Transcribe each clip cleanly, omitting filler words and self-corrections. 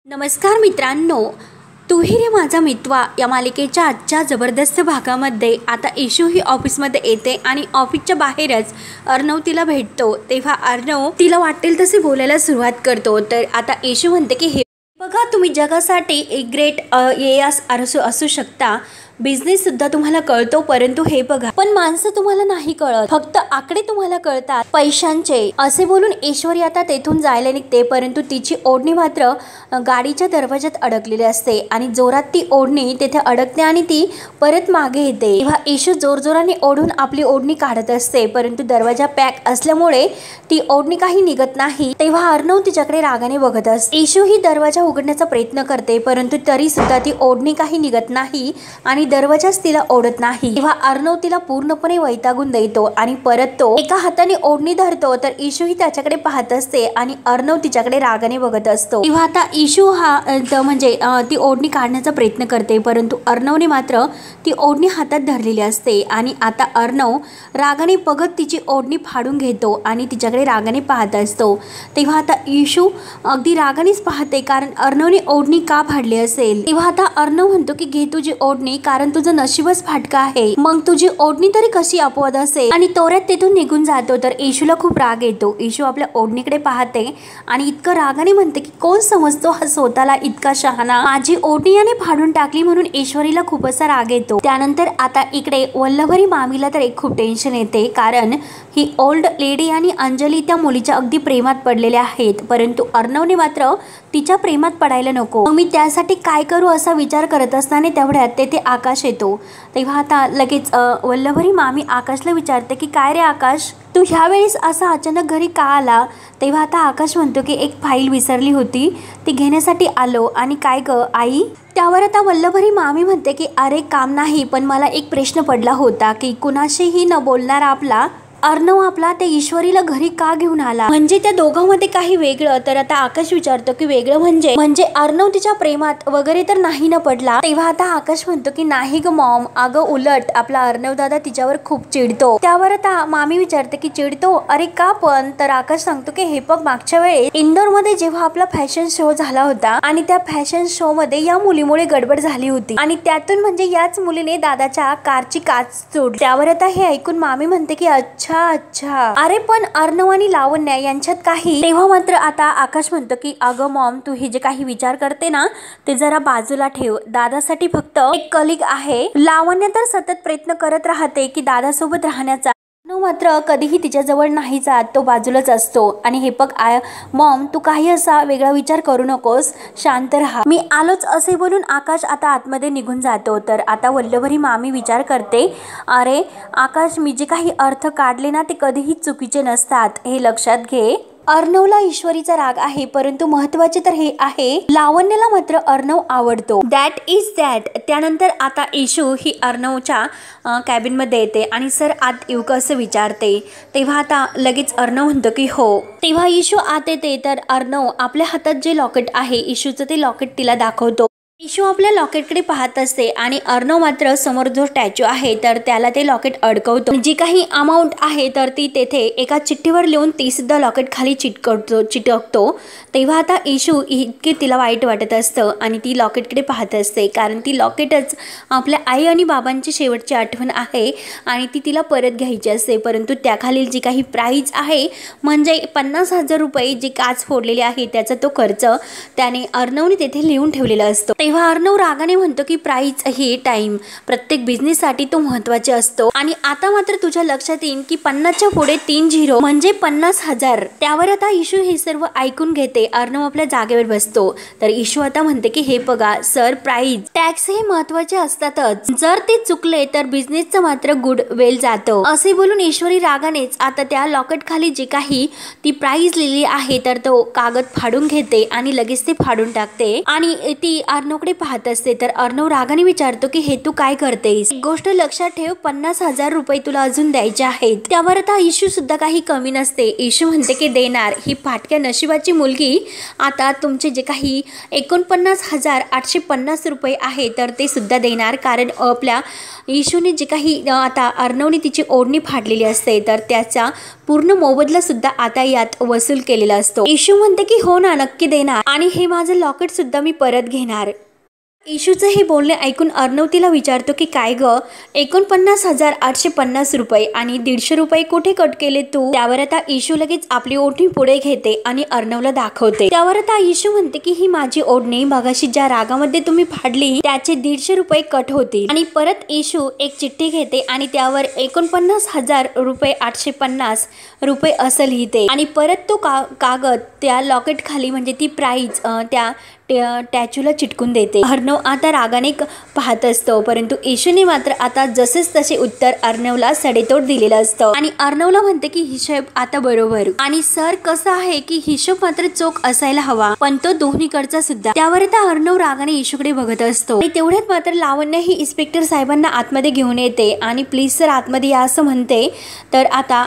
नमस्कार मित्रांनो, तू ही रे माझा मित्वा या मालिकेच्या आजच्या जबरदस्त भागामध्ये आता इशू ही ऑफिसमध्ये येते आणि ऑफिसच्या बाहेरच अर्णव तिला भेटतो। तेव्हा अर्णव तिला वाटेल तसे बोलायला सुरुवात करतो। तर आता इशू म्हणते की हे बघा, तुम्ही जगासाठी एक ग्रेट असू शकता, बिझनेस सुद्धा तुम्हाला कळतो, परंतु हे बघा पण माणसं तुम्हाला नाही कळत, फक्त आकडे तुम्हाला कळतात पैशांचे। असे बोलून ईश्वरी आता तेथून जायला निघते, परंतु तिची ओढणी मात्र गाडीच्या दरवाजात अडकलेली असते आणि जोरात ती ओढणी तेथे अडकते आणि ती परत मागे येते। तेव्हा ईशू जोरजोराने ओढून आपली ओढणी काढत असते, परंतु दरवाजा पॅक असल्यामुळे ती ओढणी काही निघत नाही। तेव्हा अर्णव तिच्याकडे रागाने बघत असते। ईशू ही दरवाजा उघडण्याचा प्रयत्न करते, परंतु तरी सुद्धा ती ओढणी काही निघत नाही आणि दरवाजाच तिला ओढत नाही। तेव्हा अर्णव तिला पूर्णपणे वैतागून देतो आणि परत तो एका हाताने ओढणी धरतो, तर इशू ही त्याच्याकडे पाहत असते आणि अर्णव तिच्याकडे रागाने बघत असतो। तेव्हा आता इशू हा म्हणजे ती ओढणी काढण्याचा प्रयत्न करते, परंतु अर्णवने मात्र ती ओढणी हातात धरलेली असते आणि आता अर्णव रागाने बघत तिची ओढणी फाडून घेतो आणि तिच्याकडे रागाने पाहत असतो। तेव्हा आता इशू अगदी रागानेच पाहते, कारण अर्णवने ओढणी का फाडली असेल। तेव्हा आता अर्णव म्हणतो की घे तुझी ओढणी, कारण तुझं नशीबच फाटका आहे, मग तुझी ओढणी तरी कशी अपवाद असेल। आणि तोऱ्यात तेथून निघून जातो। तर इशूला खूप राग येतो। इशू आपल्या ओढणीकडे पाहते आणि इतकं रागाने म्हणते की कोण समजतो हा स्वतःला इतका शहाणा, माझी ओढणी याने फाडून टाकली, म्हणून ईश्वरीला खूप असा राग येतो। त्यानंतर आता इकडे वल्लभरी मामीला तर एक खूप टेन्शन येते, कारण ही ओल्ड लेडी आणि अंजली त्या मुलीच्या अगदी प्रेमात पडलेल्या आहेत, परंतु अर्णवने मात्र तिच्या प्रेमात पडायला नको। मी त्यासाठी काय करू असा विचार करत असताना तेवढ्यात तेथे आकाश येतो। तेव्हा आता लगेच वल्लभरी मामी आकाशला विचारते की काय रे आकाश, तू ह्या वेळेस असा अचानक घरी का आला। तेव्हा आता आकाश म्हणतो की एक फाईल विसरली होती, ती घेण्यासाठी आलो। आणि काय ग आई। त्यावर आता वल्लभरी मामी म्हणते की अरे काम नाही, पण मला एक प्रश्न पडला होता की कुणाशीही न बोलणारा आपला अर्णव आपला त्या ईश्वरीला घरी का घेऊन आला, म्हणजे त्या दोघांमध्ये काही वेगळं। तर आता आकाश विचारतो की वेगळं म्हणजे अर्णव तिच्या प्रेमात वगैरे तर नाही न पडला। तेव्हा आता आकाश म्हणतो की नाही ग मॉम, अगं उलट आपला अर्णव दादा तिच्यावर खूप चिडतो। त्यावर आता मामी विचारते की चिडतो, अरे का पण। तर आकाश सांगतो की हे बघ, मागच्या वेळेस इंदोर मध्ये जेव्हा आपला फॅशन शो झाला होता आणि त्या फॅशन शो मध्ये या मुलीमुळे गडबड झाली होती आणि त्यातून म्हणजे याच मुलीने दादाच्या कारची काच तोडली। त्यावर आता हे ऐकून मामी म्हणते की अच्छा, अरे पण अर्णव आणि लावण्य यांच्यात काही। तेव्हा मात्र आता आकाश म्हणतो की अगं मॉम, तू हे जे काही विचार करते ना ते जरा बाजूला ठेव, दादासाठी फक्त एक कलिग आहे। लावण्य तर सतत प्रयत्न करत राहते की दादासोबत राहण्याचा, अर्णव मात्र कधीही तिच्या जवळ नाही जात, तो बाजूलाच असतो। आणि हे बघ मॉम, तू काही असा वेगळा विचार करू नकोस, शांत राहा, मी आलोच असे बोलून आकाश आता आतमध्ये निघून जातो। तर आता वल्लभरी मामी विचार करते, अरे आकाश, मी जे काही अर्थ काढले ना ते कधीही चुकीचे नसतात, हे लक्षात घे। अर्णवला ईश्वरीचा राग आहे, परंतु महत्वाचे तर हे आहे लावण्याला मात्र अर्णव आवडतो, दॅट इज दॅट। त्यानंतर आता इशू ही अर्णवच्या कॅबिन मध्ये येते आणि सर आत येऊ का असं विचारते। तेव्हा आता लगेच अर्णव म्हणतो की हो। तेव्हा इशू आत येते, तर अर्णव आपल्या हातात जे लॉकेट आहे इशूचं ते लॉकेट तिला दाखवतो। इशू आपल्या लॉकेटकडे पाहत असते आणि अर्णव मात्र समोर जो स्टॅच्यू आहे तर त्याला ते लॉकेट अडकवतो। जी काही अमाऊंट आहे तर ती तेथे एका चिठ्ठीवर लिहून ती सुद्धा लॉकेट खाली चिटकतो। तेव्हा आता इशू इतके तिला वाईट वाटत असतं आणि ती लॉकेटकडे पाहत असते, कारण ती लॉकेटच आपल्या आई आणि बाबांची शेवटची आठवण आहे आणि ती तिला परत घ्यायची असते। परंतु त्याखालील जी काही प्राईज आहे म्हणजे 50,000 रुपये जी काच फोडलेली आहे त्याचा तो खर्च त्याने अर्णवने तेथे लिहून ठेवलेला असतो। तेव्हा अर्णव रागाने म्हणतो की प्राईज ही टाइम, प्रत्येक बिझनेससाठी तो महत्त्वाचे असतो आणि आता मात्र तुझ्या लक्षात येईल की 50च्या पुढे 3 झिरो म्हणजे 50,000। त्यावर आता इशू हे सर्व ऐकून घेते। अर्णव आपल्या जागेवर बसतो, तर इशू आता म्हणते की हे बघा सर, प्राईज टॅक्स हे महत्त्वाचे असतातच, जर ते चुकले तर बिझनेसचं मात्र गुड वेल जातं, असे बोलून ईश्वरी रागानेच आता त्या लॉकेट खाली जे काही ती प्राईज लिहिली आहे तर तो कागद फाडून घेते आणि लगेच ते फाडून टाकते आणि ती अर्णव अर्णवकडे पाहत असते तर अर्णव रागाने विचारतो की हे तू काय करतेस? एक गोष्ट लक्षात ठेव, 50,000 रुपये तुला अजून द्यायचे आहेत. त्यावर आता इशू सुद्धा काही कमी नसते. इशू म्हणते की देणार. ही फाटक्या नशिबाची मुलगी आता तुमचे जे काही 49,850 रुपये आहे तर ते सुद्धा देणार, कारण आपल्या इशूने जे काही आता अर्णवने तिची ओढणी फाडलेली असते तर त्याचा पूर्ण मोबदला सुद्धा आता यात वसूल केलेला असतो. इशू म्हणते की हो ना, नक्की देणार आणि हे माझं लॉकेट सुद्धा मी परत घेणार. इशूचं हे बोलणे ऐकून अर्णव तिला विचारतो की काय ग, 49,850 रुपये आणि 150 रुपये कुठे कट केले तू? त्यावर आता इशू लगेच आपली ओढणी पुढे घेते आणि अर्णवला दाखवते. त्यावर आता इशू म्हणते की ही माझी ओढणी मगाशी ज्या रागामध्ये तुम्ही फाडली त्याचे 150 रुपये कट होतील. आणि परत इशू एक चिठ्ठी घेते आणि त्यावर 49,850 रुपये असं लिहिते आणि परत तो कागद त्या लॉकेट खाली म्हणजे ती प्राईज त्या टॅचूला चिटकून देते. अर्णव आता रागाने पाहत असतो, परंतु इशूने मात्र आता जसेच तसे उत्तर अर्णवला सडेतोड दिलेलं असतं आणि अर्णवला म्हणते की हिशोब आता बरोबर. आणि सर कसं आहे की हिशोब मात्र चोख असायला हवा, पण तो दोन्हीकडचा सुद्धा. त्यावर आता अर्णव रागाने इशूकडे बघत असतो आणि तेवढ्यात मात्र लावण्य ही इन्स्पेक्टर साहेबांना आतमध्ये घेऊन येते आणि प्लीज सर आतमध्ये या असं म्हणते. तर आता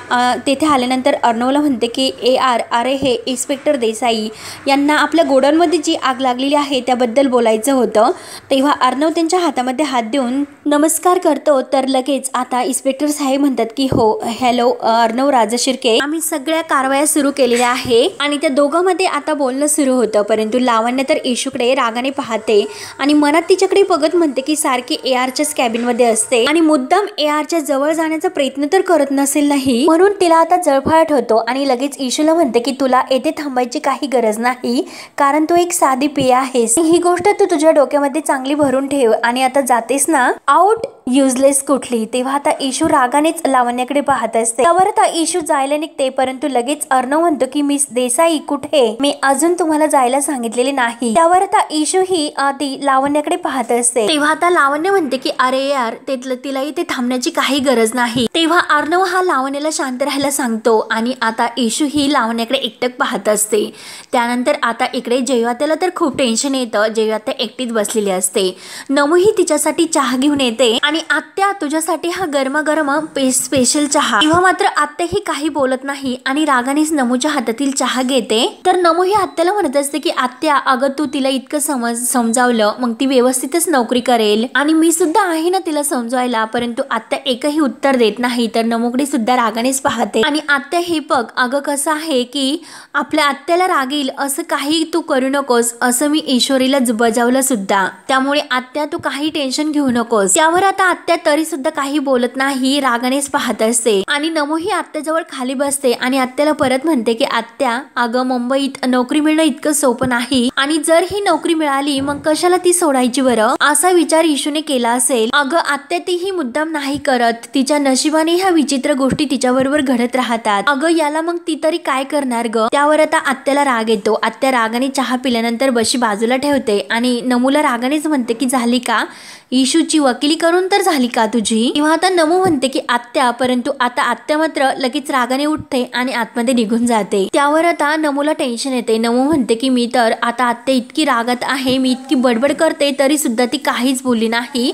तेथे आल्यानंतर अर्णवला म्हणते की अरे हे इन्स्पेक्टर देसाई यांना आपल्या गोडाऊनमध्ये जी आग लागलेली आहे त्याबद्दल बोलायचं होतं. तेव्हा अर्णव त्यांच्या हातामध्ये हात देऊन नमस्कार करतो. तर लगेच आता इन्स्पेक्टर साहेब म्हणतात की हो हॅलो अर्णव राजशिर्के, आम्ही सगळ्या कारवाया सुरू केलेल्या आहे. आणि त्या दोघांमध्ये आता बोलणं सुरू होतं, परंतु लावण्य तर इशूकडे रागाने पाहते आणि मनात तिच्याकडे बघत म्हणते की सारखी ARच्याच कॅबिनमध्ये असते आणि मुद्दाम ARच्या जवळ जाण्याचा प्रयत्न तर करत नसेल नाही, म्हणून तिला आता जळफळाट होतो. आणि लगेच इशूला म्हणते की तुला येथे थांबायची काही गरज नाही, कारण तू एक साधी पे आहेस. ही गोष्ट तू तुझ्या डोक्यामध्ये चांगली भरून ठेव आणि आता जातेस ना आउट युजलेस कुठली. तेव्हा आता इशू रागानेच लावण्याकडे पाहत असते. त्यावर आता इशू जायला निघते, परंतु लगेच अर्णव म्हणतो की मिस देसाई कुठे, मी अजून तुम्हाला जायला सांगितलेले नाही. त्यावर आता इशू ही ती लावण्याकडे पाहत असते. तेव्हा आता लावण्य म्हणते की अरे यार तिला इथे थांबण्याची काही गरज नाही. तेव्हा अर्णव हा लावण्याला शांत राहायला सांगतो आणि आता इशू ही लावण्याकडे एकटक पाहत असते. त्यानंतर आता इकडे जयवात्याला तर खूप टेन्शन येतं. जयवात्या एकटीच बसलेली असते. नमू ही तिच्यासाठी चहा घेऊन येते आणि आत्या तुझ्यासाठी हा गरमागरम स्पेशल चहा. तेव्हा मात्र आत्या ही काही बोलत नाही आणि रागानेच नमूच्या हातातील चहा घेते. तर नमू ही आत्याला म्हणत असते की आत्या अगं तू तिला इतकं समजावलं मग ती व्यवस्थितच नोकरी करेल आणि मी सुद्धा आहे ना तिला समजवायला, परंतु आत्या एकही उत्तर देत नाही. तर नमूकडे सुद्धा रागानेच पाहते आणि आत्या हे बघ अगं कसं आहे की आपल्या आत्याला रागील असं काही तू करू नकोस असं मी ईश्वरीला बजावलं सुद्धा, त्यामुळे आत्या तू काही टेन्शन घेऊ नकोस. त्यावर आता आत्या तरी सुद्धा काही बोलत नाही, रागानेच पाहत असते. आणि नमू ही आत्याजवळ खाली बसते आणि आत्याला परत म्हणते की आत्या अगं मुंबईत नोकरी मिळणं इतकं सोपं नाही आणि जर ही नोकरी मिळाली मग कशाला ती सोडायची बरं, असा विचार इशूने केला असेल. अगं आत्या ती ही मुद्दाम नाही करत, तिच्या नशिबाने ह्या विचित्र गोष्टी तिच्याबरोबर घडत राहतात. अगं याला मग ती तरी काय करणार ग. त्यावर आता आत्याला राग येतो. आत्या रागाने चहा पिल्यानंतर बशी बाजूला ठेवते आणि नमूला रागानेच म्हणते की झाली का इशूची वकिली करून तर झाली का तुझी. तेव्हा आता नमू म्हणते की आत्या, परंतु आता आत्या मात्र लगेच रागाने उठते आणि आतमध्ये निघून जाते. त्यावर आता नमूला टेन्शन येते. नमू म्हणते की मी तर आता आत्या इतकी रागात आहे, मी इतकी बडबड करते तरी सुद्धा ती काहीच बोलली नाही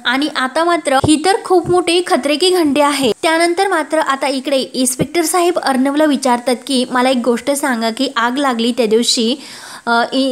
आणि आता मात्र ही तर खूप मोठी खतरे की घंटे आहे. त्यानंतर मात्र आता इकडे इन्स्पेक्टर साहेब अर्णवला विचारतात की मला एक गोष्ट सांगा की आग लागली त्या दिवशी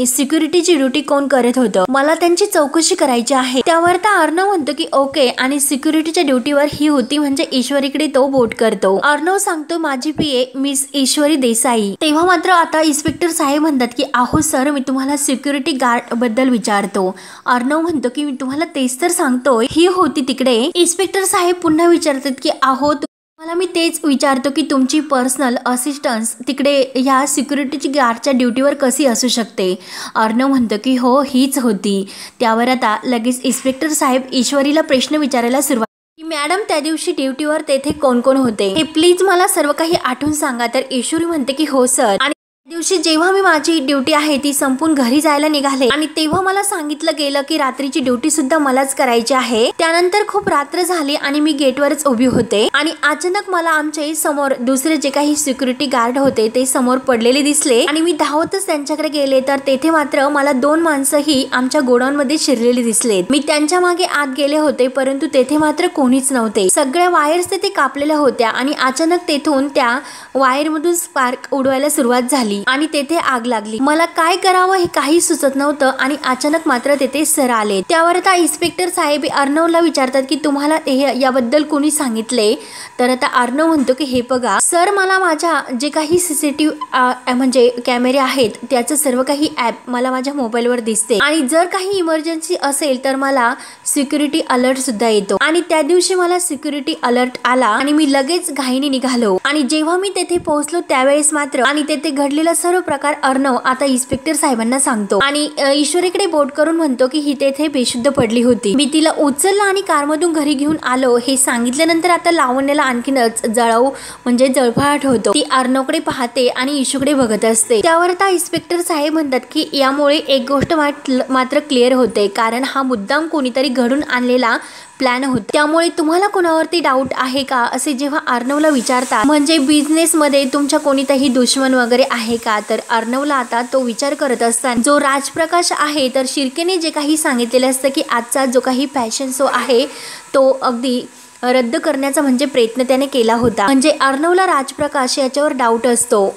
सिक्युरिटीची ड्युटी कोण करत होतं, मला त्यांची चौकशी करायची आहे. त्यावर तर अर्णव म्हणतो की ओके, आणि सिक्युरिटीच्या ड्युटीवर ही होती म्हणजे ईश्वरीकडे तो बोट करतो. अर्णव सांगतो माझी PA मिस ईश्वरी देसाई. तेव्हा मात्र आता इन्स्पेक्टर साहेब म्हणतात की आहो सर मी तुम्हाला सिक्युरिटी गार्ड बद्दल विचारतो. अर्णव म्हणतो की मी तुम्हाला तेच तर सांगतोय, ही होती तिकडे. इन्स्पेक्टर साहेब पुन्हा विचारतात की आहो मला मी तेच विचारतो की तुमची पर्सनल असिस्टन्स तिकडे ह्या सिक्युरिटीची गार्डच्या ड्युटीवर कशी असू शकते. अर्णव म्हणतो की हो हीच होती. त्यावर आता लगेच इन्स्पेक्टर साहेब ईश्वरीला प्रश्न विचारायला सुरुवात की मॅडम त्या दिवशी ड्युटीवर तेथे कोण कोण होते हे प्लीज मला सर्व काही आठवून सांगा. तर ईश्वरी म्हणते की हो सर. आणि दिवशी जेव्हा मी माझी ड्युटी आहे ती संपून घरी जायला निघाले आणि तेव्हा मला सांगितलं गेलं की रात्रीची ड्युटी सुद्धा मलाच करायची आहे। त्यानंतर खूप रात्र झाली आणि मी गेटवरच उभी होते आणि अचानक मला आमचे समोर दुसरे जे काही सिक्युरिटी गार्ड होते ते समोर पडलेले दिसले आणि मी धावतच त्यांच्याकडे गेले तर तेथे मात्र मला 2 माणसंही आमच्या गोडाऊन मध्ये शिरलेले दिसले। मी त्यांच्या मागे आत गेले होते परंतु तेथे मात्र कोणीच नव्हते। सगळ्या वायर्स तेथे कापलेल्या होत्या आणि अचानक तेथून त्या वायर मधून स्पार्क उडवायला सुरुवात झाली आणि तेथे आग लागली। मला काय करावं हे काही सुचत नव्हतं आणि अचानक मात्र तेथे सर आले। त्यावर आता इन्स्पेक्टर साहेब अर्णवला विचारतात की तुम्हाला याबद्दल कोणी सांगितले? तर आता अर्णव म्हणतो की हे बघा सर, मला माझ्या जे काही सीसीटीव्ही म्हणजे कॅमेरे आहेत त्याचं सर्व काही ॲप मला माझ्या मोबाईलवर दिसते आणि जर काही इमर्जन्सी असेल तर मला सिक्युरिटी अलर्ट सुद्धा येतो आणि त्या दिवशी मला सिक्युरिटी अलर्ट आला आणि मी लगेच घाईने निघालो आणि जेव्हा मी तेथे पोहोचलो त्यावेळेस मात्र आणि तेथे घडलेला सर्व प्रकार अर्णव आता इन्स्पेक्टर साहेबांना सांगतो आणि ईश्वरीकडे बोट करून म्हणतो की ही तेथे बेशुद्ध पडली होती। मी तिला उचललं आणि कारमधून घरी घेऊन आलो। हे सांगितल्यानंतर आता लावण्याला आणखीनच म्हणजे जळफळाट होतो। ती अर्णवकडे पाहते आणि ईशूकडे बघत असते। त्यावर आता इन्स्पेक्टर साहेब म्हणतात की यामुळे एक गोष्ट मात्र क्लिअर होते, कारण हा मुद्दाम कोणीतरी घडून आणलेला प्लॅन होता। त्यामुळे तुम्हाला कोणावरती डाऊट आहे का असे जेव्हा अर्णवला विचारतात, म्हणजे बिझनेस मध्ये तुमच्या कोणीतरी दुश्मन वगैरे आहे का, तर अर्णवला आता तो विचार करत असताना जो राजप्रकाश आहे तर शिर्केने जे काही सांगितलेलं असतं की आजचा जो काही फॅशन शो आहे तो अगदी रद्द करण्याचा म्हणजे प्रयत्न त्याने केला होता। म्हणजे अर्णवला राजप्रकाश याच्यावर डाऊट असतो।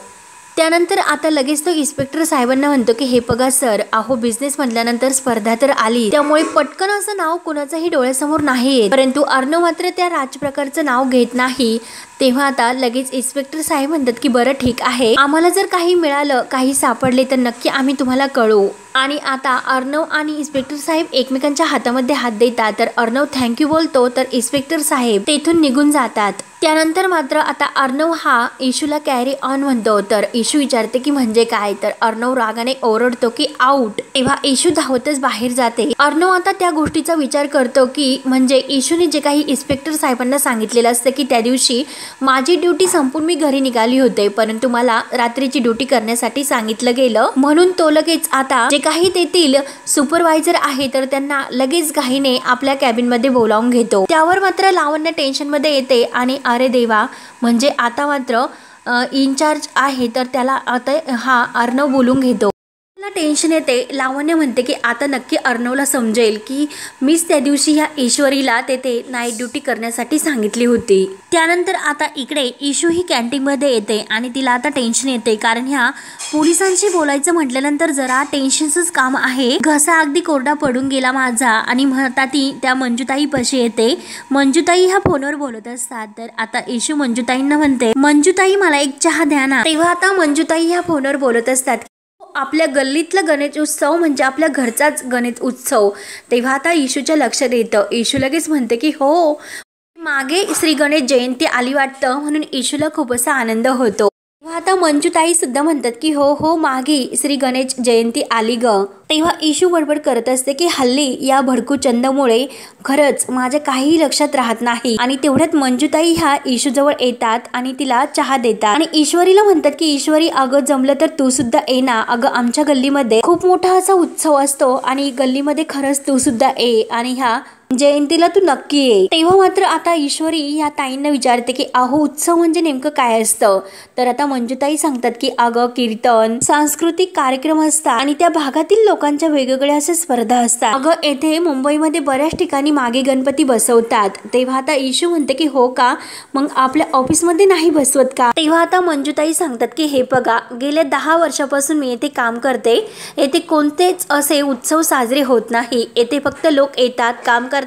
त्यानंतर आता लगेच तो इन्स्पेक्टर साहेबांना म्हणतो की हे बघा सर, अहो बिझनेस म्हटल्यानंतर स्पर्धा तर आली, त्यामुळे पटकन असं नाव कुणाचंही डोळ्यासमोर नाही येत। परंतु अर्णव मात्र त्या राजप्रकारचं नाव घेत नाही। तेव्हा आता लगेच इन्स्पेक्टर साहेब म्हणतात की बरं ठीक आहे, आम्हाला जर काही मिळालं, काही सापडले तर नक्की आम्ही तुम्हाला कळवू। आणि आता अर्णव आणि इन्स्पेक्टर साहेब एकमेकांच्या हातामध्ये हात देतात। तर अर्णव थँक्यू बोलतो तर इन्स्पेक्टर साहेब तेथून निघून जातात। त्यानंतर मात्र आता अर्णव हा इशूला कॅरी ऑन म्हणतो। तर इशू विचारते की म्हणजे काय, तर अर्णव रागाने ओरडतो की आउट। तेव्हा इशू धावतच बाहेर जाते। अर्णव आता त्या गोष्टीचा विचार करतो की म्हणजे इशूने जे काही इन्स्पेक्टर साहेबांना सांगितलेलं असतं की त्या दिवशी माझी ड्युटी संपून मी घरी निघाली होते, परंतु मला रात्रीची ड्युटी करण्यासाठी सांगितलं गेलं, म्हणून तो लगेच आता जे काही तेथील सुपरवायझर आहे तर त्यांना लगेच घाईने आपल्या कॅबिन मध्ये बोलावून घेतो। त्यावर मात्र लावण्य टेन्शन मध्ये येते आणि अरे देवा, म्हणजे आता मात्र इन्चार्ज आहे तर त्याला आता हा अर्णव बोलून घेतो। टेन्शन येते। लावण्य म्हणते की आता नक्की अर्णवला समजेल की मीच त्या दिवशी ह्या ईश्वरीला तेथे नाईट ड्युटी करण्यासाठी सांगितली होती। त्यानंतर आता इकडे इशू ही कॅन्टीन मध्ये येते आणि तिला आता टेन्शन येते, कारण ह्या पोलिसांशी बोलायचं म्हटल्यानंतर जरा टेन्शनच काम आहे। घसा अगदी कोरडा पडून गेला माझा। आणि म्हणता ती त्या मंजुताई पाशी येते। मंजुताई ह्या फोनवर बोलत असतात। तर आता इशू मंजुताईंना म्हणते, मंजुताई मला एक चहा द्या ना। तेव्हा आता मंजुताई ह्या फोनवर बोलत असतात, आपल्या गल्लीतला गणेश उत्सव म्हणजे आपल्या घरचाच गणेश उत्सव। तेव्हा आता इशूच्या लक्षात येतं। इशू लगेच म्हणते की हो, मागे श्री गणेश जयंती आली वाटतं, म्हणून इशूला खूप असा आनंद होतो। तेव्हा आता मंजुताई सुद्धा म्हणतात की हो हो, मागे श्री गणेश जयंती आली ग। तेव्हा इशू बडबड करत असते की हल्ली या भडकू चंदामुळे खरंच माझ्या काही लक्षात राहत नाही। आणि तेवढ्यात मंजुताई ह्या इशू जवळ येतात आणि तिला चहा देतात आणि ईश्वरीला म्हणतात की ईश्वरी, अगं जमलं तर तू सुद्धा ये ना, अगं आमच्या गल्लीमध्ये खूप मोठा असा उत्सव असतो आणि गल्लीमध्ये खरंच तू सुद्धा ये आणि ह्या जयंतीला तू नक्की ये। तेव्हा मात्र आता ईश्वरी ह्या ताईंना विचारते की अहो उत्सव म्हणजे नेमकं काय असतं। तर आता मंजुताई सांगतात की अगं कीर्तन, सांस्कृतिक कार्यक्रम असतात आणि त्या भागातील लोकांच्या वेगवेगळ्या अशा स्पर्धा असतात। अगं येथे मुंबईमध्ये बऱ्याच ठिकाणी मागे गणपती बसवतात। तेव्हा आता इशू म्हणते की हो का, मग आपल्या ऑफिसमध्ये नाही बसवत का? तेव्हा आता मंजुताई सांगतात की हे बघा, गेल्या 10 वर्षापासून मी येथे काम करते। येथे कोणतेच असे उत्सव साजरे होत नाही। येथे फक्त लोक येतात, काम करतात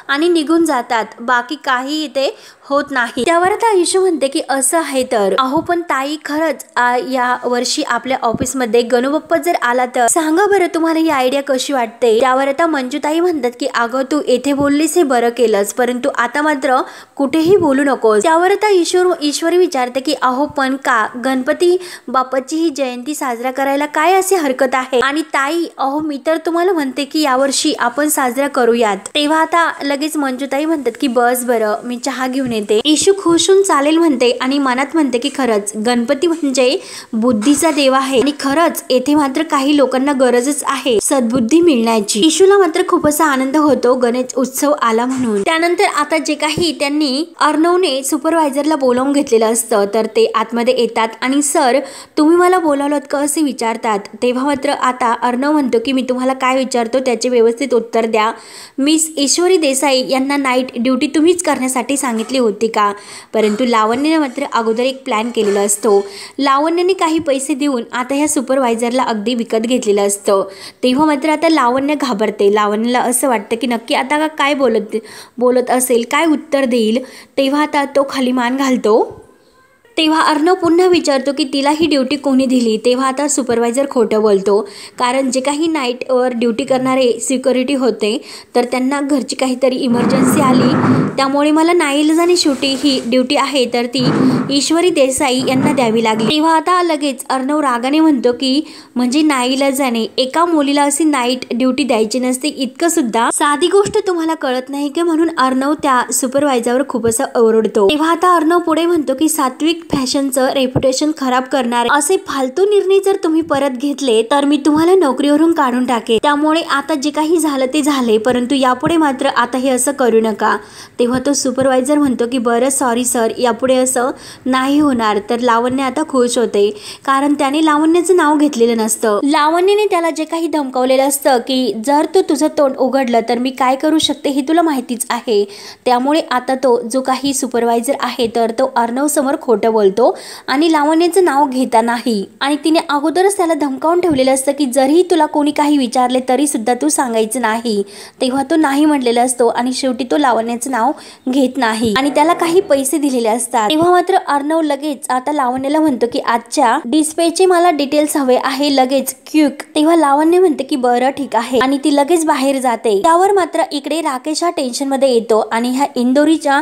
आणि निघून जातात, बाकी काही इथे होत नाही। त्यावर आता इशू म्हणते की असं आहे तर अहो पण ताई, खरंच या वर्षी आपल्या ऑफिसमध्ये गणुबाप्पा जर आला तर सांगा बरं तुम्हाला ही आयडिया कशी वाटते। त्यावर आता मंजुताई म्हणतात की अगं तू येथे बोललीस हे बरं केलंस, परंतु आता मात्र कुठेही बोलू नकोस। त्यावर आता ईश्वरी विचारते की अहो पण का, गणपती बाप्पाची ही जयंती साजरा करायला काय अशी हरकत आहे? आणि ताई अहो मी तर तुम्हाला म्हणते की यावर्षी आपण साजरा करूयात। तेव्हा तेव्हा आता लगेच मंजुताई म्हणतात की बस बरं, मी चहा घेऊन येते. इशू खुश होऊन चालेल म्हणते आणि मनात म्हणते की खरंच गणपती म्हणजे बुद्धीचा देव आहे आणि खरंच येथे मात्र काही लोकांना गरजच आहे सद्बुद्धी मिळण्याची. इशूला मात्र खूप असा आनंद होतो गणेश उत्सव आला म्हणून. त्यानंतर आता जे काही त्यांनी अर्णवने सुपरवायझरला बोलावून घेतलेलं असतं तर ते आतमध्ये येतात आणि सर तुम्ही मला बोलावलं का असे विचारतात. तेव्हा मात्र आता अर्णव म्हणतो की मी तुम्हाला काय विचारतो त्याचे व्यवस्थित उत्तर द्या. मिस ईश्वरी देसाई यांना नाईट ड्युटी तुम्हीच करण्यासाठी सांगितली होती का. परंतु लावण्याने मात्र अगोदर एक प्लॅन केलेला असतो. लावण्याने काही पैसे देऊन आता ह्या सुपरवायझरला अगदी विकत घेतलेलं असतं. तेव्हा मात्र आता लावण्य घाबरते. लावण्याला असं वाटतं की नक्की आता काय बोलत असेल, काय उत्तर देईल. तेव्हा आता तो खाली मान घालतो. तेव्हा अर्णव पुन्हा विचारतो की तिला ही ड्युटी कोणी दिली. तेव्हा आता सुपरवायझर खोटं बोलतो कारण जे काही नाईटवर ड्युटी करणारे सिक्युरिटी होते तर त्यांना घरची काहीतरी इमर्जन्सी आली त्यामुळे मला नाईलाजाने शेवटी ही ड्युटी आहे तर ती ईश्वरी देसाई यांना द्यावी लागली. तेव्हा आता लगेच अर्णव रागाने म्हणतो की म्हणजे नाईलाजाने एका मुलीला अशी नाईट ड्युटी द्यायची नसते इतकं सुद्धा साधी गोष्ट तुम्हाला कळत नाही की. म्हणून अर्णव त्या सुपरवायझरवर खूप असं ओरडतो. तेव्हा आता अर्णव पुढे म्हणतो की सात्विक फॅशनचं रेप्युटेशन खराब करणार असे फालतू निर्णय जर तुम्ही परत घेतले तर मी तुम्हाला नोकरीवरून काढून टाकेन. त्यामुळे आता जे काही झालं ते झाले परंतु यापुढे मात्र आता हे असं करू नका. तेव्हा तो सुपरवायझर म्हणतो की बरं सॉरी सर, यापुढे असं नाही होणार. तर लावण्य आता खुश होते कारण त्याने लावण्याचं नाव घेतलेलं नसतं. लावण्याने त्याला जे काही धमकावलेलं असतं की जर तू तुझं तोंड उघडलं तर मी काय करू शकते हे तुला माहितीच आहे. त्यामुळे आता तो जो काही सुपरवायझर आहे तर तो अर्णव समोर खोटं बोलतो आणि लावण्याचं नाव घेता नाही. आणि तिने अगोदरच त्याला धमकावून ठेवलेलं असतं की जरी तुला कोणी काही विचारले तरी सुद्धा तू सांगायचं नाही. तेव्हा तो नाही म्हणलेला असतो आणि शेवटी तो लावण्याचं नाव घेत नाही आणि त्याला काही पैसे दिलेले असतात. तेव्हा मात्र अर्णव लगेच आता लावण्याला म्हणतो की आजच्या डिस्पॅचचे मला डिटेल्स हवे आहे लगेच क्विक. तेव्हा लावण्य म्हणते की बरं ठीक आहे आणि ती लगेच बाहेर जाते. त्यावर मात्र इकडे राकेश हा टेन्शन मध्ये येतो आणि ह्या इंदोरीच्या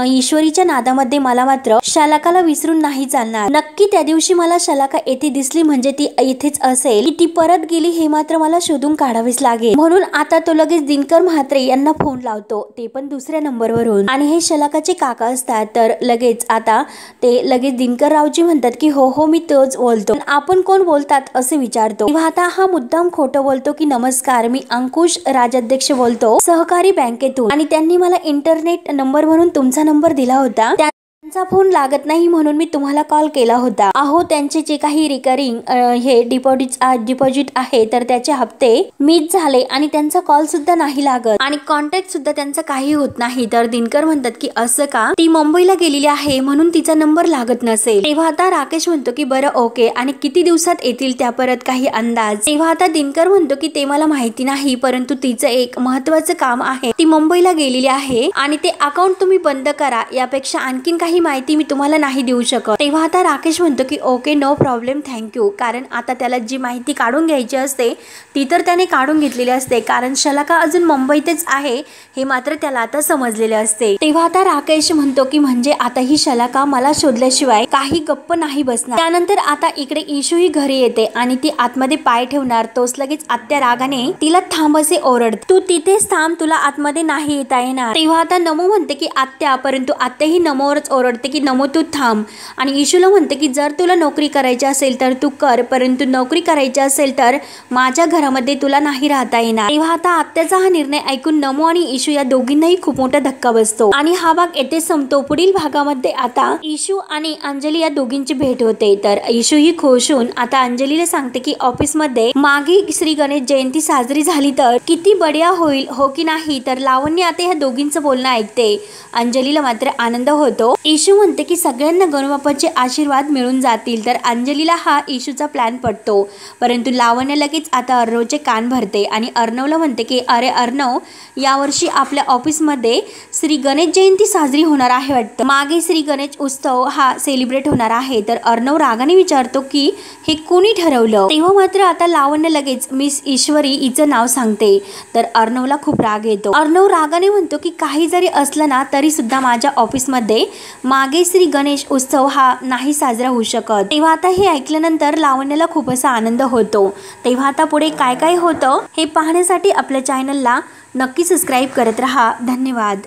ईश्वरीच्या नादामध्ये मला मात्र शालाकाला विसरून नाही चालणार. नक्की त्या दिवशी मला शालाका येथे दिसली म्हणजे ती इथेच असेल की ती परत गेली हे मात्र मला शोधून काढावेच लागेल. म्हणून आता तो लगेच दिनकर म्हात्रे यांना फोन लावतो, ते पण दुसऱ्या नंबरवरून. आणि हे शालाकाचे काका असतात तर लगेच आता ते लगेच दिनकर रावजी म्हणतात की हो हो मी तोच बोलतो. आपण कोण बोलतात असे विचारतो. तेव्हा आता हा मुद्दाम खोटं बोलतो की नमस्कार मी अंकुश राजाध्यक्ष बोलतो सहकारी बँकेतून आणि त्यांनी मला इंटरनेट नंबर म्हणून तुमचा नंबर दिला होता. त्यांचा फोन लागत नाही म्हणून मी तुम्हाला कॉल केला होता. अहो त्यांचे जे काही रिकरिंग हे डिपॉझिट आहे तर त्याचे हप्ते मिस झाले आणि त्यांचा कॉल सुद्धा नाही लागत आणि कॉन्टॅक्ट सुद्धा त्यांचा काही होत नाही. तर दिनकर म्हणतात की असं का, ती मुंबईला गेलेली आहे म्हणून तिचा नंबर लागत नसेल. तेव्हा आता राकेश म्हणतो की बरं ओके आणि किती दिवसात येतील त्या परत काही अंदाज. तेव्हा आता दिनकर म्हणतो की ते मला माहिती नाही परंतु तिचं एक महत्वाचं काम आहे, ती मुंबईला गेलेली आहे आणि ते अकाउंट तुम्ही बंद करा, यापेक्षा आणखीन काही माहिती मी तुम्हाला नाही देऊ शकत. तेव्हा आता राकेश म्हणतो की ओके नो प्रॉब्लेम थँक्यू. कारण आता त्याला जी माहिती काढून घ्यायची असते ती तर त्याने काढून घेतलेली असते कारण शालाका अजून मुंबईतच आहे हे मात्र त्याला आता समजलेले असते. तेव्हा आता राकेश म्हणतो की म्हणजे आता ही शालाका मला शोधल्याशिवाय काही गप्प नाही बसणार. त्यानंतर आता इकडे इशू ही घरी येते आणि ती आतमध्ये पाय ठेवणार तोच लगेच आत्या रागाने तिला थांब असे ओरडते. तू तिथेच थांब, तुला आतमध्ये नाही येता येणार. तेव्हा आता नमो म्हणते की आत्या, परंतु आत्या ही नमोवरच ओरडते की नमो तू थांब. आणि इशूला म्हणते की जर तुला नोकरी करायची असेल तर तू कर, परंतु नोकरी करायची असेल तर माझ्या घरामध्ये तुला नाही राहता येणार. तेव्हा आता आत्याचा हा निर्णय ऐकून नमो आणि इशू या दोघींनाही खूप मोठा धक्का बसतो आणि हा भाग येथे संपतो. पुढील भागामध्ये आता इशू आणि अंजली या दोघींची भेट होते. तर इशू ही खुश होऊन आता अंजलीला सांगते की ऑफिसमध्ये मागे श्री गणेश जयंती साजरी झाली तर किती बढिया होईल हो की नाही. तर लावण्य आता ह्या दोघींचं बोलणं ऐकते. अंजलीला मात्र आनंद होतो. इशू म्हणते की सगळ्यांना गणबाप्पाचे आशीर्वाद मिळून जातील. तर अंजलीला हा इशूचा प्लॅन पटतो परंतु लावण्य लगेच आता अर्णवचे कान भरते आणि अर्णवला म्हणते की अरे अर्णव, यावर्षी आपल्या ऑफिसमध्ये श्री गणेश जयंती साजरी होणार आहे वाटतं, मागे श्री गणेश उत्सव हा सेलिब्रेट होणार आहे. तर अर्णव रागाने विचारतो की हे कोणी ठरवलं. तेव्हा मात्र आता लावण्य लगेच मिस ईश्वरी हिचं नाव सांगते. तर अर्णवला खूप राग येतो. अर्णव रागाने म्हणतो की काही जरी असलं ना तरी सुद्धा माझ्या ऑफिसमध्ये मागे श्री गणेश उत्सव हा नाही साजरा होऊ शकत। तेव्हा आता हे ऐकल्यानंतर लावण्याला खूप असा आनंद होतो। तेव्हा आता पुढे काय काय होतं हे पाहण्यासाठी आपल्या चॅनलला नक्की सबस्क्राईब करत रहा। धन्यवाद।